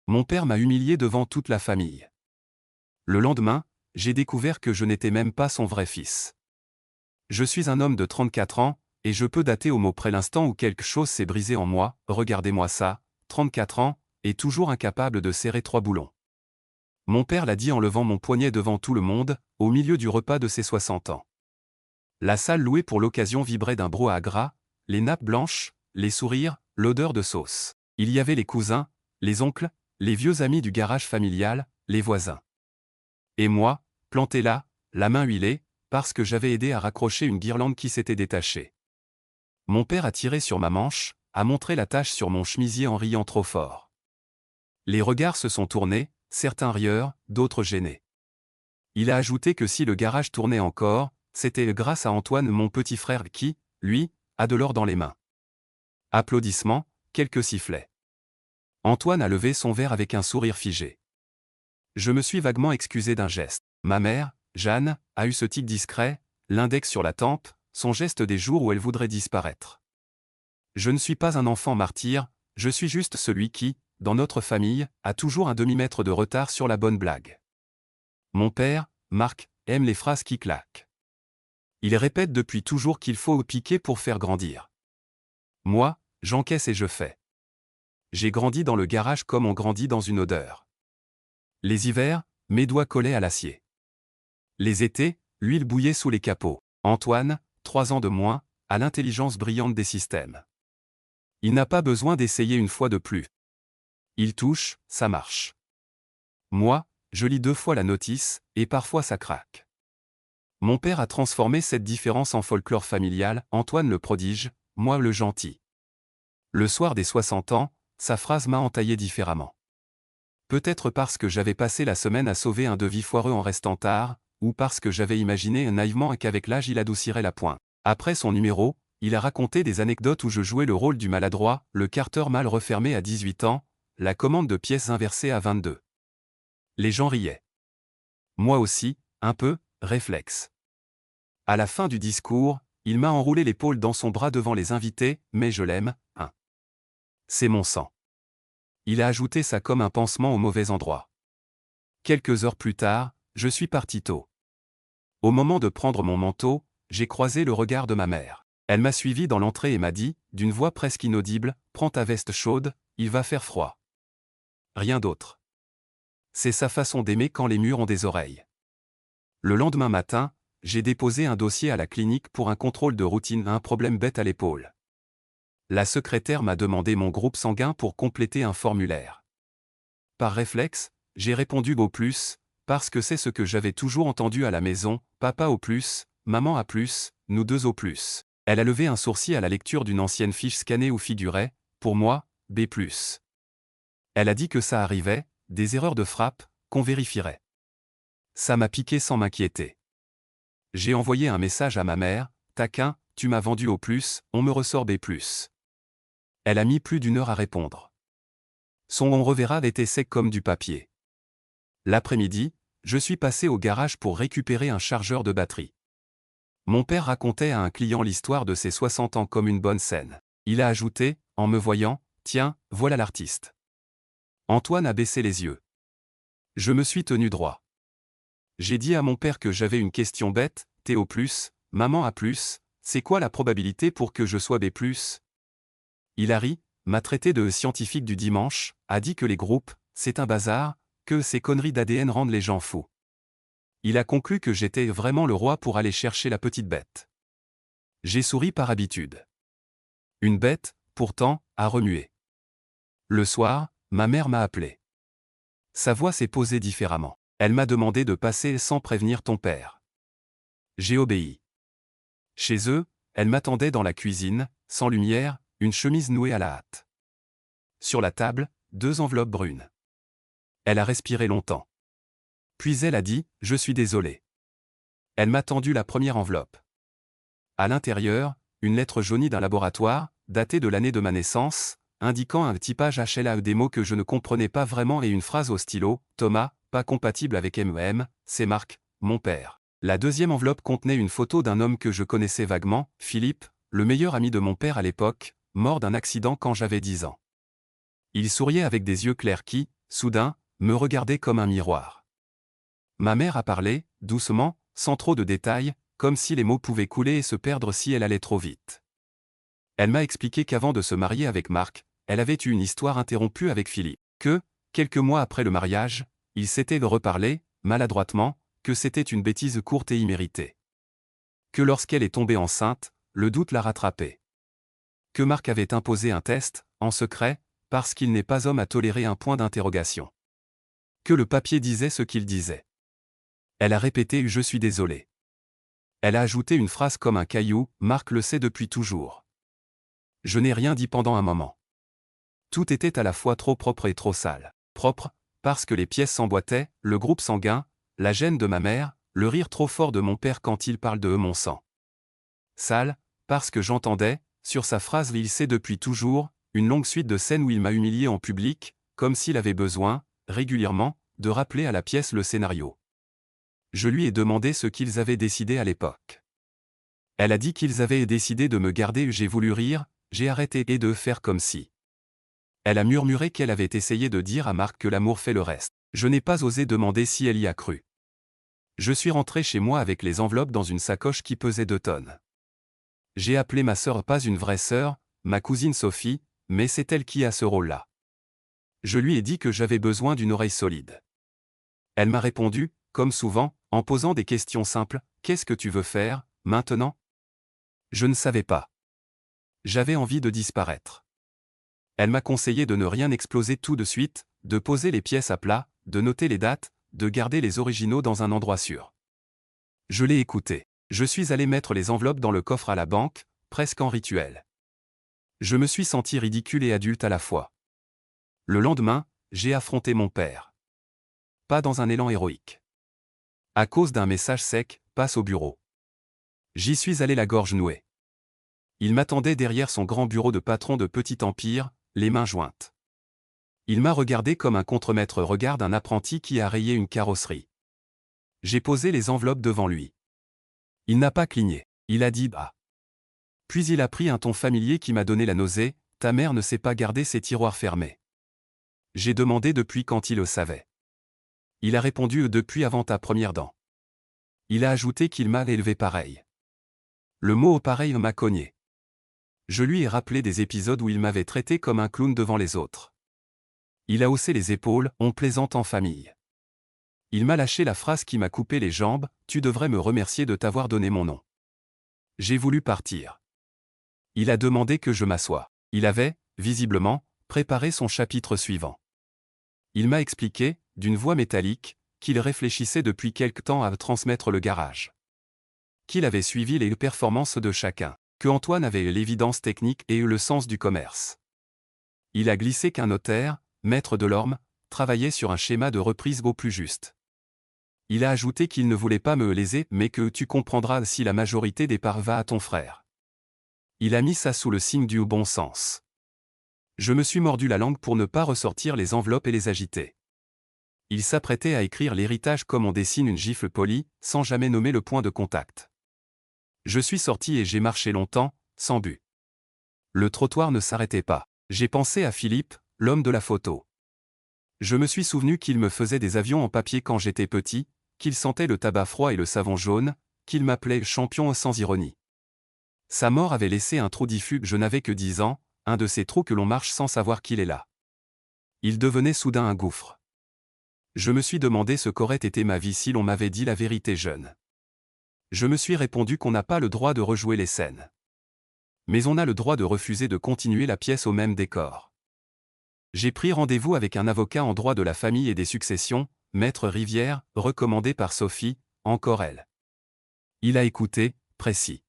Mon père m'a humilié devant toute la famille. Le lendemain, j'ai découvert que je n'étais même pas son vrai fils. Je suis un homme de 34 ans, et je peux dater au mot près l'instant où quelque chose s'est brisé en moi, regardez-moi ça, 34 ans, et toujours incapable de serrer 3 boulons. Mon père l'a dit en levant mon poignet devant tout le monde, au milieu du repas de ses 60 ans. La salle louée pour l'occasion vibrait d'un brouhaha gras, les nappes blanches, les sourires, l'odeur de sauce. Il y avait les cousins, les oncles, les vieux amis du garage familial, les voisins. Et moi, planté là, la main huilée, parce que j'avais aidé à raccrocher une guirlande qui s'était détachée. Mon père a tiré sur ma manche, a montré la tache sur mon chemisier en riant trop fort. Les regards se sont tournés, certains rieurs, d'autres gênés. Il a ajouté que si le garage tournait encore, c'était grâce à Antoine, mon petit frère qui, lui, a de l'or dans les mains. Applaudissements, quelques sifflets. Antoine a levé son verre avec un sourire figé. Je me suis vaguement excusé d'un geste. Ma mère, Jeanne, a eu ce tic discret, l'index sur la tempe, son geste des jours où elle voudrait disparaître. Je ne suis pas un enfant martyr, je suis juste celui qui, dans notre famille, a toujours un demi-mètre de retard sur la bonne blague. Mon père, Marc, aime les phrases qui claquent. Il répète depuis toujours qu'il faut piquer pour faire grandir. Moi, j'encaisse et je fais. J'ai grandi dans le garage comme on grandit dans une odeur. Les hivers, mes doigts collaient à l'acier. Les étés, l'huile bouillait sous les capots. Antoine, 3 ans de moins, a l'intelligence brillante des systèmes. Il n'a pas besoin d'essayer une fois de plus. Il touche, ça marche. Moi, je lis 2 fois la notice, et parfois ça craque. Mon père a transformé cette différence en folklore familial, Antoine le prodige, moi le gentil. Le soir des 60 ans, sa phrase m'a entaillé différemment. Peut-être parce que j'avais passé la semaine à sauver un devis foireux en restant tard, ou parce que j'avais imaginé naïvement qu'avec l'âge il adoucirait la pointe. Après son numéro, il a raconté des anecdotes où je jouais le rôle du maladroit, le carter mal refermé à 18 ans, la commande de pièces inversée à 22. Les gens riaient. Moi aussi, un peu, réflexe. À la fin du discours, il m'a enroulé l'épaule dans son bras devant les invités, mais je l'aime, hein. C'est mon sang. Il a ajouté ça comme un pansement au mauvais endroit. Quelques heures plus tard, je suis parti tôt. Au moment de prendre mon manteau, j'ai croisé le regard de ma mère. Elle m'a suivi dans l'entrée et m'a dit, d'une voix presque inaudible, « Prends ta veste chaude, il va faire froid. » Rien d'autre. C'est sa façon d'aimer quand les murs ont des oreilles. Le lendemain matin, j'ai déposé un dossier à la clinique pour un contrôle de routine, un problème bête à l'épaule. La secrétaire m'a demandé mon groupe sanguin pour compléter un formulaire. Par réflexe, j'ai répondu au plus, parce que c'est ce que j'avais toujours entendu à la maison, papa au plus, maman à plus, nous deux au plus. Elle a levé un sourcil à la lecture d'une ancienne fiche scannée où figurait, pour moi, B+. Elle a dit que ça arrivait, des erreurs de frappe, qu'on vérifierait. Ça m'a piqué sans m'inquiéter. J'ai envoyé un message à ma mère, taquin, tu m'as vendu au plus, on me ressort B+. Elle a mis plus d'1 heure à répondre. Son on reverra était sec comme du papier. L'après-midi, je suis passé au garage pour récupérer un chargeur de batterie. Mon père racontait à un client l'histoire de ses 60 ans comme une bonne scène. Il a ajouté, en me voyant, « Tiens, voilà l'artiste. » Antoine a baissé les yeux. Je me suis tenu droit. J'ai dit à mon père que j'avais une question bête, T au plus, maman A plus, c'est quoi la probabilité pour que je sois B+? Il a ri, m'a traité de scientifique du dimanche, a dit que les groupes, c'est un bazar, que ces conneries d'ADN rendent les gens fous. Il a conclu que j'étais vraiment le roi pour aller chercher la petite bête. J'ai souri par habitude. Une bête, pourtant, a remué. Le soir, ma mère m'a appelé. Sa voix s'est posée différemment. Elle m'a demandé de passer sans prévenir ton père. J'ai obéi. Chez eux, elle m'attendait dans la cuisine, sans lumière, une chemise nouée à la hâte. Sur la table, 2 enveloppes brunes. Elle a respiré longtemps. Puis elle a dit, « Je suis désolée. » Elle m'a tendu la première enveloppe. À l'intérieur, une lettre jaunie d'un laboratoire, datée de l'année de ma naissance, indiquant un typage HLA des mots que je ne comprenais pas vraiment et une phrase au stylo, « Thomas, pas compatible avec MEM, c'est Marc, mon père. » La deuxième enveloppe contenait une photo d'un homme que je connaissais vaguement, Philippe, le meilleur ami de mon père à l'époque, mort d'un accident quand j'avais 10 ans. Il souriait avec des yeux clairs qui, soudain, me regardait comme un miroir. Ma mère a parlé, doucement, sans trop de détails, comme si les mots pouvaient couler et se perdre si elle allait trop vite. Elle m'a expliqué qu'avant de se marier avec Marc, elle avait eu une histoire interrompue avec Philippe, que, quelques mois après le mariage, ils s'étaient reparlé, maladroitement, que c'était une bêtise courte et imméritée. Que lorsqu'elle est tombée enceinte, le doute l'a rattrapée. Que Marc avait imposé un test, en secret, parce qu'il n'est pas homme à tolérer un point d'interrogation. Que le papier disait ce qu'il disait. Elle a répété « Je suis désolée ». Elle a ajouté une phrase comme un caillou, Marc le sait depuis toujours. Je n'ai rien dit pendant un moment. Tout était à la fois trop propre et trop sale. Propre, parce que les pièces s'emboîtaient, le groupe sanguin, la gêne de ma mère, le rire trop fort de mon père quand il parle de mon sang. Sale, parce que j'entendais, sur sa phrase « il sait depuis toujours », une longue suite de scènes où il m'a humilié en public, comme s'il avait besoin, régulièrement, de rappeler à la pièce le scénario. Je lui ai demandé ce qu'ils avaient décidé à l'époque. Elle a dit qu'ils avaient décidé de me garder, j'ai voulu rire, j'ai arrêté et de faire comme si. Elle a murmuré qu'elle avait essayé de dire à Marc que l'amour fait le reste. Je n'ai pas osé demander si elle y a cru. Je suis rentré chez moi avec les enveloppes dans une sacoche qui pesait 2 tonnes. J'ai appelé ma sœur, pas une vraie sœur, ma cousine Sophie, mais c'est elle qui a ce rôle-là. Je lui ai dit que j'avais besoin d'une oreille solide. Elle m'a répondu, comme souvent, en posant des questions simples, « Qu'est-ce que tu veux faire, maintenant ?» Je ne savais pas. J'avais envie de disparaître. Elle m'a conseillé de ne rien exploser tout de suite, de poser les pièces à plat, de noter les dates, de garder les originaux dans un endroit sûr. Je l'ai écouté. Je suis allé mettre les enveloppes dans le coffre à la banque, presque en rituel. Je me suis senti ridicule et adulte à la fois. Le lendemain, j'ai affronté mon père. Pas dans un élan héroïque. À cause d'un message sec, passe au bureau. J'y suis allé la gorge nouée. Il m'attendait derrière son grand bureau de patron de petit empire, les mains jointes. Il m'a regardé comme un contremaître regarde un apprenti qui a rayé une carrosserie. J'ai posé les enveloppes devant lui. Il n'a pas cligné. Il a dit « bah ». Puis il a pris un ton familier qui m'a donné la nausée, « Ta mère ne sait pas garder ses tiroirs fermés ». J'ai demandé depuis quand il le savait. Il a répondu « depuis avant ta première dent ». Il a ajouté qu'il m'a élevé pareil. Le mot « pareil » m'a cogné. Je lui ai rappelé des épisodes où il m'avait traité comme un clown devant les autres. Il a haussé les épaules, on plaisante en famille. Il m'a lâché la phrase qui m'a coupé les jambes, « Tu devrais me remercier de t'avoir donné mon nom ». J'ai voulu partir. Il a demandé que je m'assoie. Il avait, visiblement, préparé son chapitre suivant. Il m'a expliqué, d'une voix métallique, qu'il réfléchissait depuis quelque temps à transmettre le garage. Qu'il avait suivi les performances de chacun. Que Antoine avait l'évidence technique et eu le sens du commerce. Il a glissé qu'un notaire, maître de l'orme, travaillait sur un schéma de reprise au plus juste. Il a ajouté qu'il ne voulait pas me léser mais que tu comprendras si la majorité des parts va à ton frère. Il a mis ça sous le signe du bon sens. Je me suis mordu la langue pour ne pas ressortir les enveloppes et les agiter. Il s'apprêtait à écrire l'héritage comme on dessine une gifle polie, sans jamais nommer le point de contact. Je suis sorti et j'ai marché longtemps, sans but. Le trottoir ne s'arrêtait pas. J'ai pensé à Philippe, l'homme de la photo. Je me suis souvenu qu'il me faisait des avions en papier quand j'étais petit, qu'il sentait le tabac froid et le savon jaune, qu'il m'appelait champion sans ironie. Sa mort avait laissé un trou diffus, je n'avais que 10 ans, un de ces trous que l'on marche sans savoir qu'il est là. Il devenait soudain un gouffre. Je me suis demandé ce qu'aurait été ma vie si l'on m'avait dit la vérité jeune. Je me suis répondu qu'on n'a pas le droit de rejouer les scènes. Mais on a le droit de refuser de continuer la pièce au même décor. J'ai pris rendez-vous avec un avocat en droit de la famille et des successions, Maître Rivière, recommandé par Sophie, encore elle. Il a écouté, précis.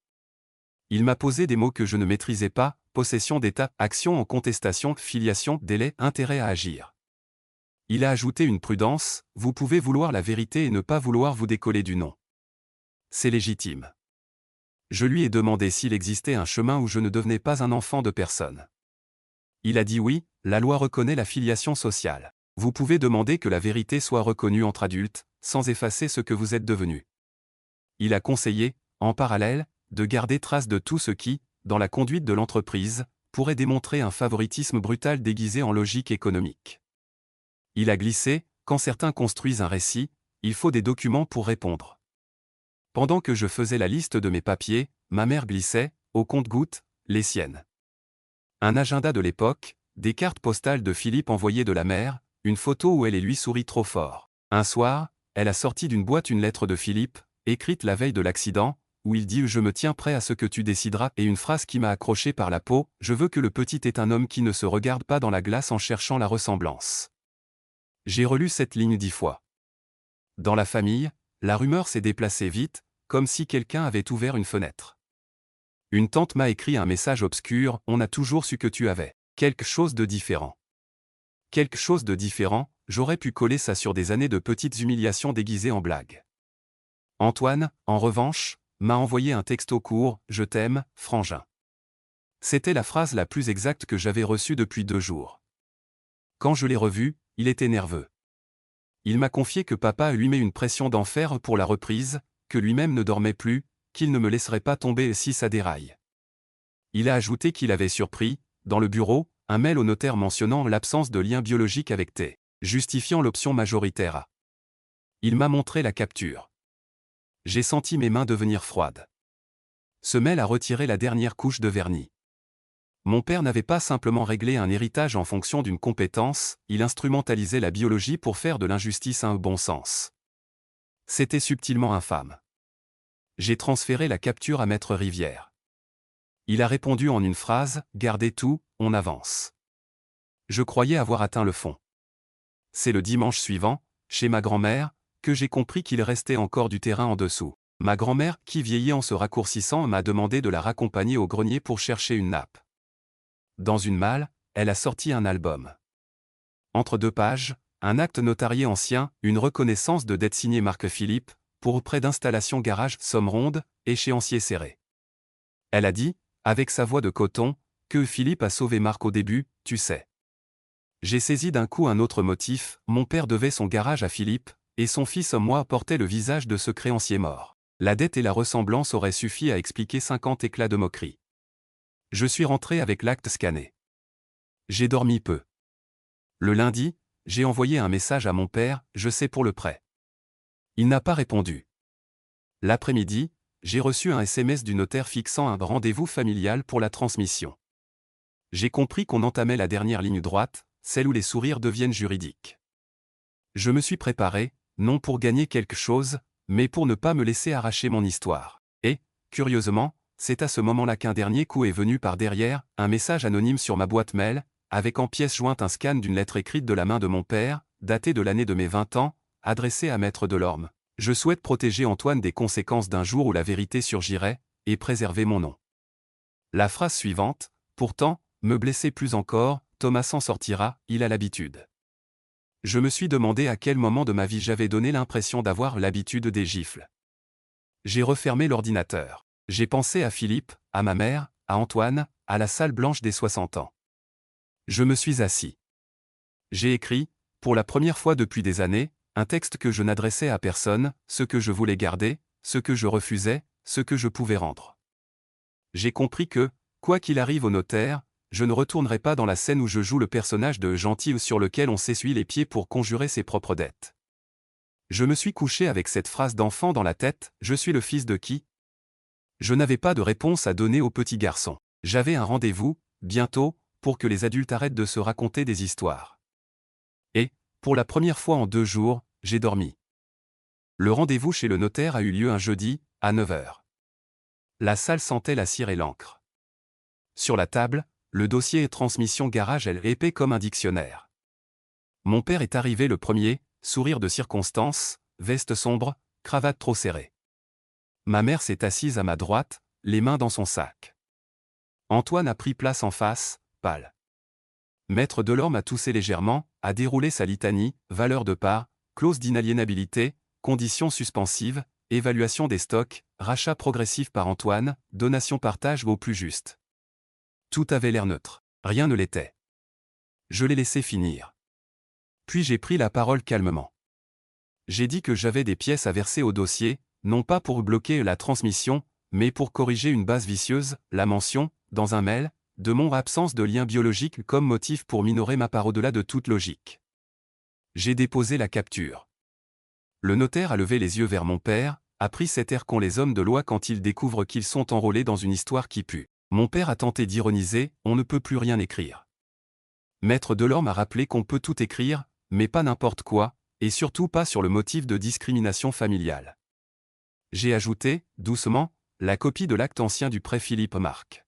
Il m'a posé des mots que je ne maîtrisais pas, possession d'état, action en contestation, filiation, délai, intérêt à agir. Il a ajouté une prudence, vous pouvez vouloir la vérité et ne pas vouloir vous décoller du nom. C'est légitime. Je lui ai demandé s'il existait un chemin où je ne devenais pas un enfant de personne. Il a dit oui, la loi reconnaît la filiation sociale. Vous pouvez demander que la vérité soit reconnue entre adultes, sans effacer ce que vous êtes devenu. Il a conseillé, en parallèle, de garder trace de tout ce qui, dans la conduite de l'entreprise, pourrait démontrer un favoritisme brutal déguisé en logique économique. Il a glissé, quand certains construisent un récit, il faut des documents pour répondre. Pendant que je faisais la liste de mes papiers, ma mère glissait, au compte-gouttes, les siennes. Un agenda de l'époque, des cartes postales de Philippe envoyées de la mer, une photo où elle et lui sourient trop fort. Un soir, elle a sorti d'une boîte une lettre de Philippe, écrite la veille de l'accident, où il dit « Je me tiens prêt à ce que tu décideras » et une phrase qui m'a accroché par la peau « Je veux que le petit est un homme qui ne se regarde pas dans la glace en cherchant la ressemblance ». J'ai relu cette ligne 10 fois. Dans la famille, la rumeur s'est déplacée vite, comme si quelqu'un avait ouvert une fenêtre. Une tante m'a écrit un message obscur « On a toujours su que tu avais quelque chose de différent ». Quelque chose de différent, j'aurais pu coller ça sur des années de petites humiliations déguisées en blagues. Antoine, en revanche, m'a envoyé un texto court « Je t'aime, frangin ». C'était la phrase la plus exacte que j'avais reçue depuis 2 jours. Quand je l'ai revu, il était nerveux. Il m'a confié que papa lui met une pression d'enfer pour la reprise, que lui-même ne dormait plus, qu'il ne me laisserait pas tomber si ça déraille. Il a ajouté qu'il avait surpris, dans le bureau, un mail au notaire mentionnant l'absence de lien biologique avec T, justifiant l'option majoritaire A. Il m'a montré la capture. J'ai senti mes mains devenir froides. Ce mail a retiré la dernière couche de vernis. Mon père n'avait pas simplement réglé un héritage en fonction d'une compétence, il instrumentalisait la biologie pour faire de l'injustice un bon sens. C'était subtilement infâme. J'ai transféré la capture à Maître Rivière. Il a répondu en une phrase, « Gardez tout, on avance ». Je croyais avoir atteint le fond. C'est le dimanche suivant, chez ma grand-mère, que j'ai compris qu'il restait encore du terrain en dessous. Ma grand-mère, qui vieillit en se raccourcissant, m'a demandé de la raccompagner au grenier pour chercher une nappe. Dans une malle, elle a sorti un album. Entre 2 pages, un acte notarié ancien, une reconnaissance de dette signée Marc Philippe, pour prêt d'installation garage Somme Ronde, échéancier serré. Elle a dit, avec sa voix de coton, que Philippe a sauvé Marc au début, tu sais. J'ai saisi d'un coup un autre motif, mon père devait son garage à Philippe, et son fils moi portait le visage de ce créancier mort. La dette et la ressemblance auraient suffi à expliquer 50 éclats de moquerie. Je suis rentré avec l'acte scanné. J'ai dormi peu. Le lundi, j'ai envoyé un message à mon père, je sais pour le prêt. Il n'a pas répondu. L'après-midi, j'ai reçu un SMS du notaire fixant un rendez-vous familial pour la transmission. J'ai compris qu'on entamait la dernière ligne droite, celle où les sourires deviennent juridiques. Je me suis préparé, non pour gagner quelque chose, mais pour ne pas me laisser arracher mon histoire. Et, curieusement, c'est à ce moment-là qu'un dernier coup est venu par derrière, un message anonyme sur ma boîte mail, avec en pièce jointe un scan d'une lettre écrite de la main de mon père, datée de l'année de mes 20 ans, adressée à Maître Delorme. Je souhaite protéger Antoine des conséquences d'un jour où la vérité surgirait, et préserver mon nom. La phrase suivante, pourtant, me blessait plus encore, Thomas s'en sortira, il a l'habitude. Je me suis demandé à quel moment de ma vie j'avais donné l'impression d'avoir l'habitude des gifles. J'ai refermé l'ordinateur. J'ai pensé à Philippe, à ma mère, à Antoine, à la salle blanche des 60 ans. Je me suis assis. J'ai écrit, pour la première fois depuis des années, un texte que je n'adressais à personne, ce que je voulais garder, ce que je refusais, ce que je pouvais rendre. J'ai compris que, quoi qu'il arrive au notaire, je ne retournerai pas dans la scène où je joue le personnage de gentil sur lequel on s'essuie les pieds pour conjurer ses propres dettes. Je me suis couché avec cette phrase d'enfant dans la tête, je suis le fils de qui ? Je n'avais pas de réponse à donner au petit garçon. J'avais un rendez-vous, bientôt, pour que les adultes arrêtent de se raconter des histoires. Et, pour la première fois en 2 jours, j'ai dormi. Le rendez-vous chez le notaire a eu lieu un jeudi, à 9 h. La salle sentait la cire et l'encre. Sur la table, le dossier et transmission garage est épais comme un dictionnaire. Mon père est arrivé le premier, sourire de circonstance, veste sombre, cravate trop serrée. Ma mère s'est assise à ma droite, les mains dans son sac. Antoine a pris place en face, pâle. Maître Delorme a toussé légèrement, a déroulé sa litanie, valeur de part, clause d'inaliénabilité, conditions suspensives, évaluation des stocks, rachat progressif par Antoine, donation-partage au plus juste. Tout avait l'air neutre. Rien ne l'était. Je l'ai laissé finir. Puis j'ai pris la parole calmement. J'ai dit que j'avais des pièces à verser au dossier, non pas pour bloquer la transmission, mais pour corriger une base vicieuse, la mention, dans un mail, de mon absence de lien biologique comme motif pour minorer ma part au-delà de toute logique. J'ai déposé la capture. Le notaire a levé les yeux vers mon père, a pris cet air qu'ont les hommes de loi quand ils découvrent qu'ils sont enrôlés dans une histoire qui pue. Mon père a tenté d'ironiser, on ne peut plus rien écrire. Maître Delorme a rappelé qu'on peut tout écrire, mais pas n'importe quoi, et surtout pas sur le motif de discrimination familiale. J'ai ajouté, doucement, la copie de l'acte ancien du pré Philippe Marc.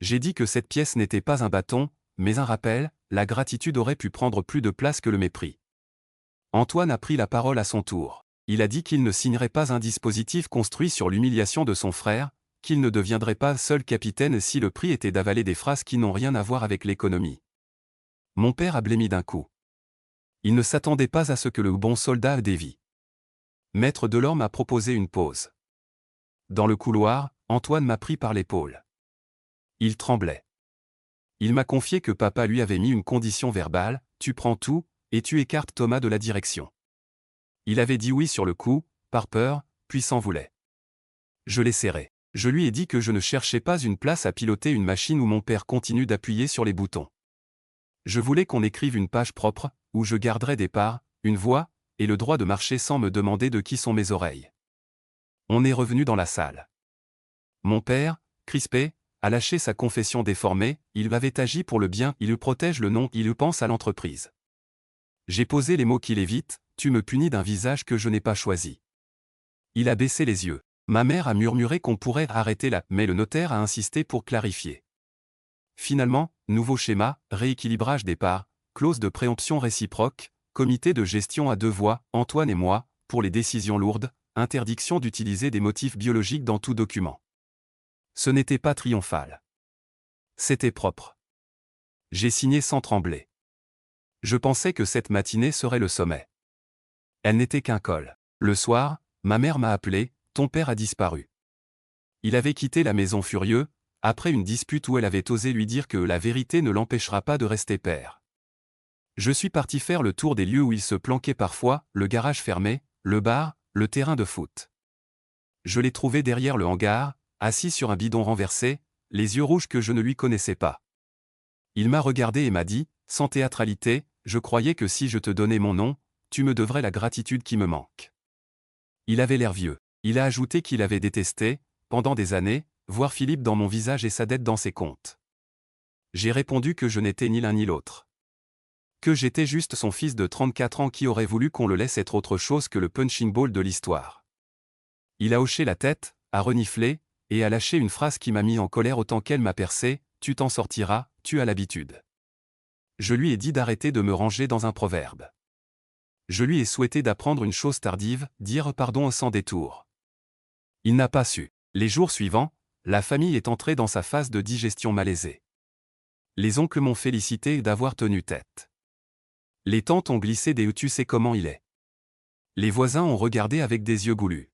J'ai dit que cette pièce n'était pas un bâton, mais un rappel, la gratitude aurait pu prendre plus de place que le mépris. Antoine a pris la parole à son tour. Il a dit qu'il ne signerait pas un dispositif construit sur l'humiliation de son frère, qu'il ne deviendrait pas seul capitaine si le prix était d'avaler des phrases qui n'ont rien à voir avec l'économie. Mon père a blêmi d'un coup. Il ne s'attendait pas à ce que le bon soldat dévie. Maître Delorme a proposé une pause. Dans le couloir, Antoine m'a pris par l'épaule. Il tremblait. Il m'a confié que papa lui avait mis une condition verbale, tu prends tout, et tu écartes Thomas de la direction. Il avait dit oui sur le coup, par peur, puis s'en voulait. Je l'ai serré. Je lui ai dit que je ne cherchais pas une place à piloter une machine où mon père continue d'appuyer sur les boutons. Je voulais qu'on écrive une page propre, où je garderais des parts, une voix, et le droit de marcher sans me demander de qui sont mes oreilles. On est revenu dans la salle. Mon père, crispé, a lâché sa confession déformée, il avait agi pour le bien, il protège le nom, il pense à l'entreprise. J'ai posé les mots qu'il évite, tu me punis d'un visage que je n'ai pas choisi. Il a baissé les yeux. Ma mère a murmuré qu'on pourrait arrêter là, mais le notaire a insisté pour clarifier. Finalement, nouveau schéma, rééquilibrage des parts, clause de préemption réciproque, comité de gestion à deux voix, Antoine et moi, pour les décisions lourdes, interdiction d'utiliser des motifs biologiques dans tout document. Ce n'était pas triomphal. C'était propre. J'ai signé sans trembler. Je pensais que cette matinée serait le sommet. Elle n'était qu'un col. Le soir, ma mère m'a appelé, ton père a disparu. Il avait quitté la maison furieux, après une dispute où elle avait osé lui dire que la vérité ne l'empêchera pas de rester père. Je suis parti faire le tour des lieux où il se planquait parfois, le garage fermé, le bar, le terrain de foot. Je l'ai trouvé derrière le hangar, assis sur un bidon renversé, les yeux rouges que je ne lui connaissais pas. Il m'a regardé et m'a dit, sans théâtralité, je croyais que si je te donnais mon nom, tu me devrais la gratitude qui me manque. Il avait l'air vieux. Il a ajouté qu'il avait détesté, pendant des années, voir Philippe dans mon visage et sa dette dans ses comptes. J'ai répondu que je n'étais ni l'un ni l'autre. Que j'étais juste son fils de 34 ans qui aurait voulu qu'on le laisse être autre chose que le punching ball de l'histoire. Il a hoché la tête, a reniflé, et a lâché une phrase qui m'a mis en colère autant qu'elle m'a percé, tu t'en sortiras, tu as l'habitude. Je lui ai dit d'arrêter de me ranger dans un proverbe. Je lui ai souhaité d'apprendre une chose tardive, dire pardon sans détour. Il n'a pas su. Les jours suivants, la famille est entrée dans sa phase de digestion malaisée. Les oncles m'ont félicité d'avoir tenu tête. Les tantes ont glissé des « tu sais comment il est ». Les voisins ont regardé avec des yeux goulus.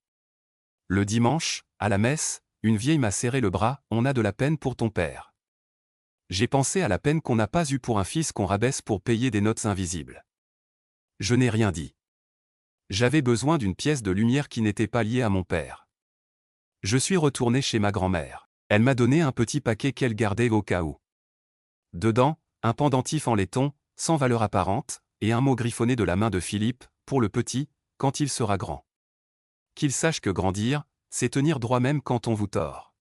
Le dimanche, à la messe, une vieille m'a serré le bras, on a de la peine pour ton père. J'ai pensé à la peine qu'on n'a pas eue pour un fils qu'on rabaisse pour payer des notes invisibles. Je n'ai rien dit. J'avais besoin d'une pièce de lumière qui n'était pas liée à mon père. Je suis retourné chez ma grand-mère. Elle m'a donné un petit paquet qu'elle gardait au cas où. Dedans, un pendentif en laiton, sans valeur apparente, et un mot griffonné de la main de Philippe, pour le petit, quand il sera grand. Qu'il sache que grandir, c'est tenir droit même quand on vous tord.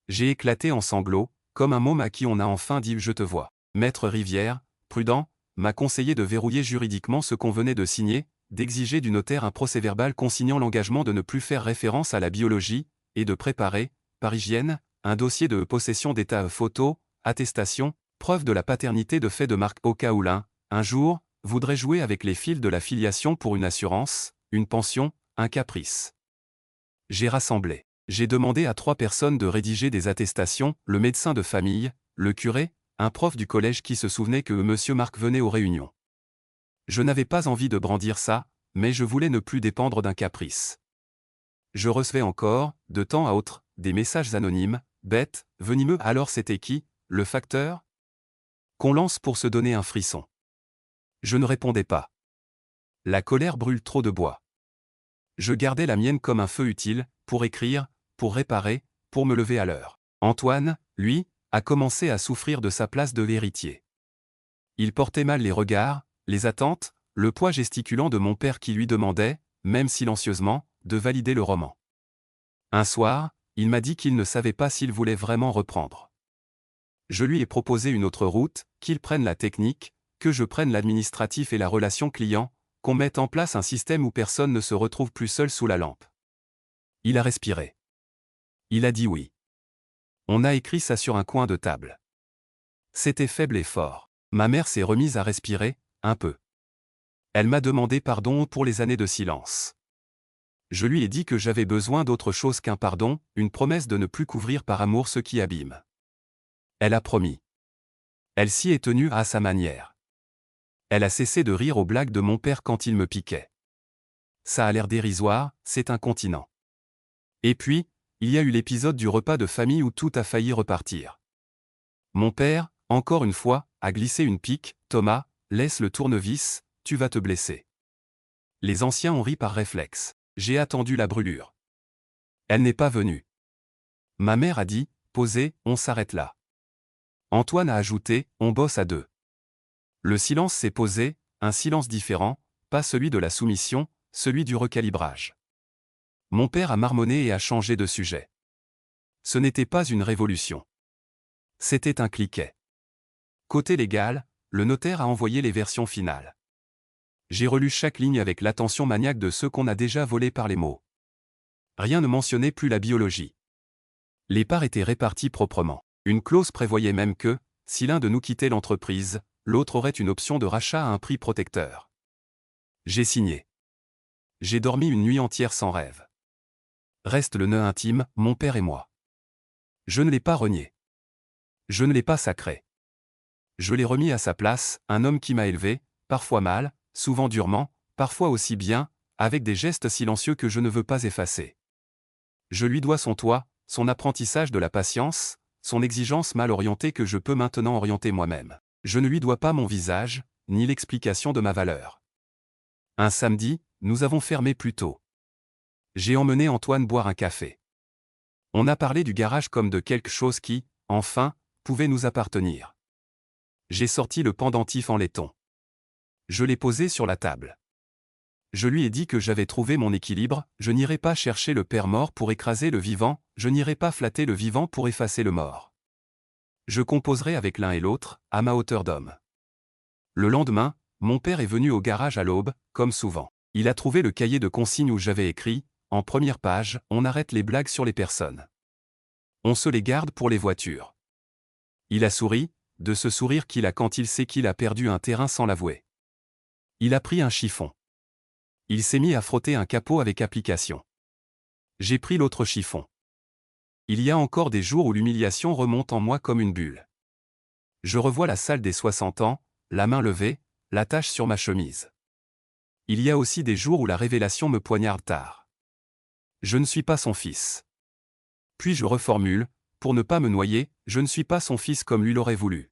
J'ai éclaté en sanglots, comme un môme à qui on a enfin dit « je te vois ». Maître Rivière, prudent, m'a conseillé de verrouiller juridiquement ce qu'on venait de signer, d'exiger du notaire un procès-verbal consignant l'engagement de ne plus faire référence à la biologie, et de préparer, par hygiène, un dossier de possession d'état photo, attestation, preuve de la paternité de fait de Marc au cas où l'un, un jour, voudrait jouer avec les fils de la filiation pour une assurance, une pension, un caprice. J'ai rassemblé. J'ai demandé à 3 personnes de rédiger des attestations, le médecin de famille, le curé, un prof du collège qui se souvenait que M. Marc venait aux réunions. Je n'avais pas envie de brandir ça, mais je voulais ne plus dépendre d'un caprice. Je recevais encore, de temps à autre, des messages anonymes, bêtes, venimeux. Alors c'était qui, le facteur? Qu'on lance pour se donner un frisson. Je ne répondais pas. La colère brûle trop de bois. Je gardais la mienne comme un feu utile, pour écrire, pour réparer, pour me lever à l'heure. Antoine, lui, a commencé à souffrir de sa place de l'héritier. Il portait mal les regards, les attentes, le poids gesticulant de mon père qui lui demandait, même silencieusement, de valider le roman. Un soir, il m'a dit qu'il ne savait pas s'il voulait vraiment reprendre. Je lui ai proposé une autre route, qu'il prenne la technique, que je prenne l'administratif et la relation client, qu'on mette en place un système où personne ne se retrouve plus seul sous la lampe. Il a respiré. Il a dit oui. On a écrit ça sur un coin de table. C'était faible et fort. Ma mère s'est remise à respirer, un peu. Elle m'a demandé pardon pour les années de silence. Je lui ai dit que j'avais besoin d'autre chose qu'un pardon, une promesse de ne plus couvrir par amour ce qui abîme. Elle a promis. Elle s'y est tenue à sa manière. Elle a cessé de rire aux blagues de mon père quand il me piquait. Ça a l'air dérisoire, c'est un continent. Et puis, il y a eu l'épisode du repas de famille où tout a failli repartir. Mon père, encore une fois, a glissé une pique. Thomas, laisse le tournevis, tu vas te blesser. Les anciens ont ri par réflexe. J'ai attendu la brûlure. Elle n'est pas venue. Ma mère a dit, posez, on s'arrête là. Antoine a ajouté, on bosse à deux. Le silence s'est posé, un silence différent, pas celui de la soumission, celui du recalibrage. Mon père a marmonné et a changé de sujet. Ce n'était pas une révolution. C'était un cliquet. Côté légal, le notaire a envoyé les versions finales. J'ai relu chaque ligne avec l'attention maniaque de ceux qu'on a déjà volés par les mots. Rien ne mentionnait plus la biologie. Les parts étaient réparties proprement. Une clause prévoyait même que, si l'un de nous quittait l'entreprise, l'autre aurait une option de rachat à un prix protecteur. J'ai signé. J'ai dormi une nuit entière sans rêve. Reste le nœud intime, mon père et moi. Je ne l'ai pas renié. Je ne l'ai pas sacré. Je l'ai remis à sa place, un homme qui m'a élevé, parfois mal, souvent durement, parfois aussi bien, avec des gestes silencieux que je ne veux pas effacer. Je lui dois son toit, son apprentissage de la patience, son exigence mal orientée que je peux maintenant orienter moi-même. Je ne lui dois pas mon visage, ni l'explication de ma valeur. Un samedi, nous avons fermé plus tôt. J'ai emmené Antoine boire un café. On a parlé du garage comme de quelque chose qui, enfin, pouvait nous appartenir. J'ai sorti le pendentif en laiton. Je l'ai posé sur la table. Je lui ai dit que j'avais trouvé mon équilibre, je n'irai pas chercher le père mort pour écraser le vivant, je n'irai pas flatter le vivant pour effacer le mort. Je composerai avec l'un et l'autre, à ma hauteur d'homme. Le lendemain, mon père est venu au garage à l'aube, comme souvent. Il a trouvé le cahier de consignes où j'avais écrit, en première page, on arrête les blagues sur les personnes. On se les garde pour les voitures. Il a souri, de ce sourire qu'il a quand il sait qu'il a perdu un terrain sans l'avouer. Il a pris un chiffon. Il s'est mis à frotter un capot avec application. J'ai pris l'autre chiffon. Il y a encore des jours où l'humiliation remonte en moi comme une bulle. Je revois la salle des 60 ans, la main levée, la tache sur ma chemise. Il y a aussi des jours où la révélation me poignarde tard. Je ne suis pas son fils. Puis je reformule, pour ne pas me noyer, je ne suis pas son fils comme lui l'aurait voulu.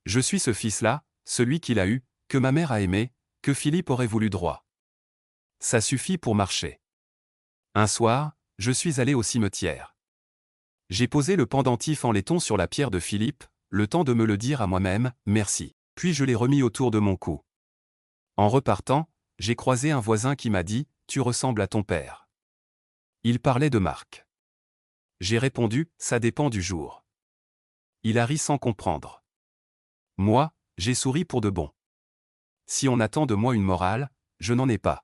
Je suis ce fils-là, celui qu'il a eu, que ma mère a aimé, que Philippe aurait voulu droit. Ça suffit pour marcher. Un soir, je suis allé au cimetière. J'ai posé le pendentif en laiton sur la pierre de Philippe, le temps de me le dire à moi-même, merci. Puis je l'ai remis autour de mon cou. En repartant, j'ai croisé un voisin qui m'a dit, tu ressembles à ton père. Il parlait de Marc. J'ai répondu, ça dépend du jour. Il a ri sans comprendre. Moi, j'ai souri pour de bon. Si on attend de moi une morale, je n'en ai pas.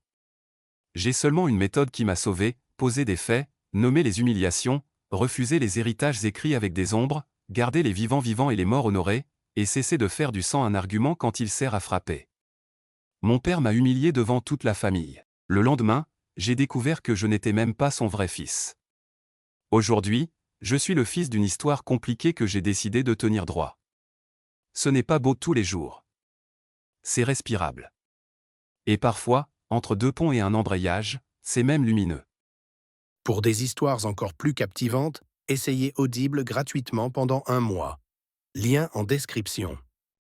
J'ai seulement une méthode qui m'a sauvé, poser des faits, nommer les humiliations, refuser les héritages écrits avec des ombres, garder les vivants vivants et les morts honorés, et cesser de faire du sang un argument quand il sert à frapper. Mon père m'a humilié devant toute la famille. Le lendemain, j'ai découvert que je n'étais même pas son vrai fils. Aujourd'hui, je suis le fils d'une histoire compliquée que j'ai décidé de tenir droit. Ce n'est pas beau tous les jours. C'est respirable. Et parfois, entre deux ponts et un embrayage, c'est même lumineux. Pour des histoires encore plus captivantes, essayez Audible gratuitement pendant 1 mois. Lien en description.